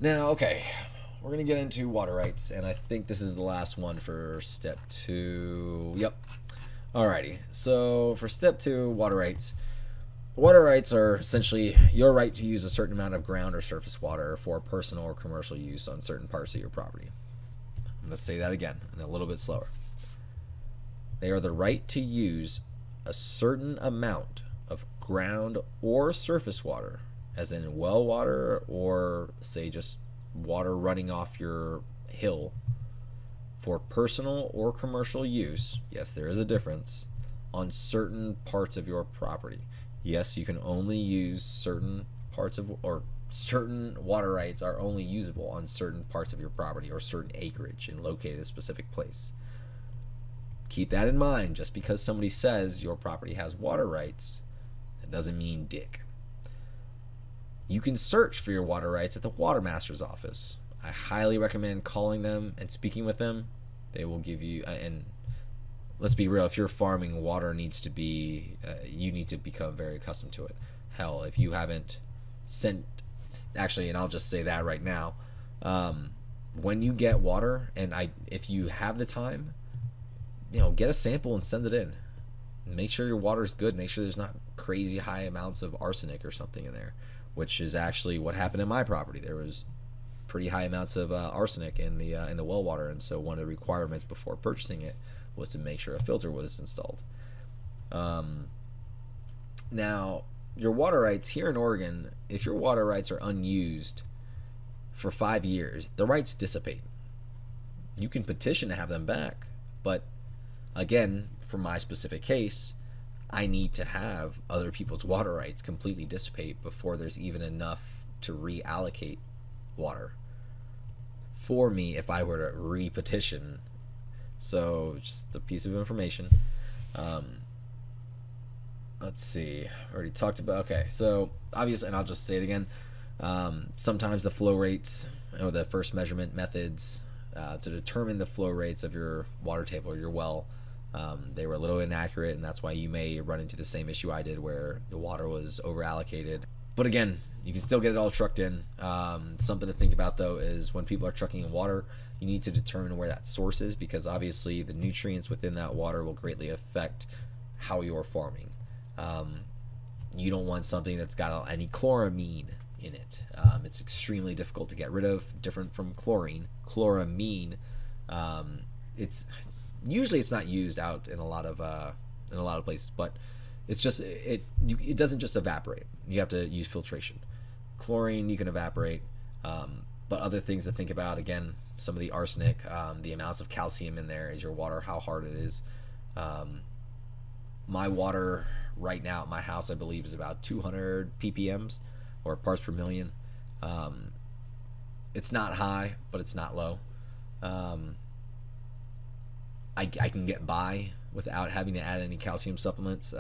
Now, okay, we're going to get into water rights, and I think this is the last one for step 2. Yep. Alrighty, so for step 2, water rights. Water rights are essentially your right to use a certain amount of ground or surface water for personal or commercial use on certain parts of your property. I'm going to say that again and a little bit slower. They are the right to use a certain amount of ground or surface water, as in well water or, say, just water running off your hill, for personal or commercial use. Yes, there is a difference, on certain parts of your property. Yes, you can only use certain parts of, or certain water rights are only usable on certain parts of your property or certain acreage and located in a specific place. Keep that in mind. Just because somebody says your property has water rights, that doesn't mean dick. You can search for your water rights at the water master's office. I highly recommend calling them and speaking with them. They will give you, and let's be real, if you're farming, water needs to be, you need to become very accustomed to it. Hell, if you haven't sent, actually, and I'll just say that right now, when you get water, and if you have the time, get a sample and send it in. Make sure your water is good. Make sure there's not crazy high amounts of arsenic or something in there, which is actually what happened in my property. There was pretty high amounts of arsenic in the well water, and so one of the requirements before purchasing it was to make sure a filter was installed. Now, your water rights here in Oregon, if your water rights are unused for 5 years, the rights dissipate. You can petition to have them back, but again, for my specific case, I need to have other people's water rights completely dissipate before there's even enough to reallocate water for me if I were to re-petition. So just a piece of information. Let's see, I already talked about, okay, so obviously, and I'll just say it again, sometimes the flow rates or the first measurement methods to determine the flow rates of your water table or your well, they were a little inaccurate, and that's why you may run into the same issue I did where the water was over allocated. But again, you can still get it all trucked in. Something to think about though is when people are trucking in water, you need to determine where that source is, because obviously the nutrients within that water will greatly affect how you're farming. You don't want something that's got any chloramine in it. It's extremely difficult to get rid of, different from chlorine. Chloramine, it's not used out in a lot of places, but it's just it doesn't just evaporate. You have to use filtration. Chlorine you can evaporate, but other things to think about, again, some of the arsenic, the amounts of calcium in there, is your water, how hard it is. My water right now at my house, I believe, is about 200 ppms or parts per million. It's not high, but it's not low. I can get by without having to add any calcium supplements,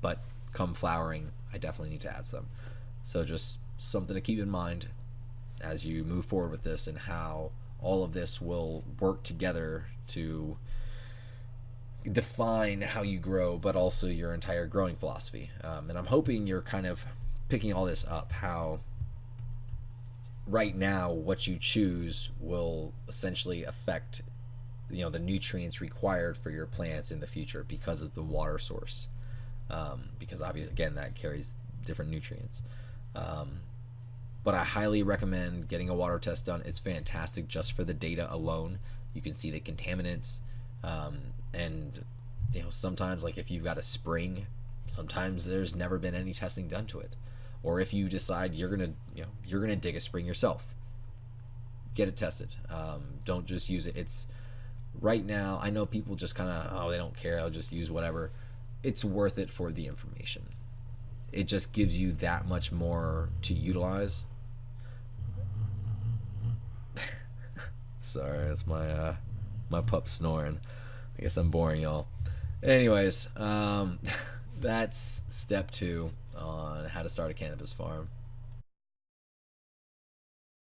but come flowering, I definitely need to add some. So just something to keep in mind as you move forward with this, and how all of this will work together to define how you grow, but also your entire growing philosophy. And I'm hoping you're kind of picking all this up, how right now what you choose will essentially affect the nutrients required for your plants in the future because of the water source, because obviously, again, that carries different nutrients. But I highly recommend getting a water test done. It's fantastic just for the data alone. You can see the contaminants, and sometimes, like if you've got a spring, sometimes there's never been any testing done to it. Or if you decide you're gonna dig a spring yourself, get it tested. Don't just use it. It's right now, I know people just kind of, they don't care, I'll just use whatever. It's worth it for the information. It just gives you that much more to utilize. Sorry, it's my pup snoring. I guess I'm boring y'all. Anyways, that's step 2 on how to start a cannabis farm.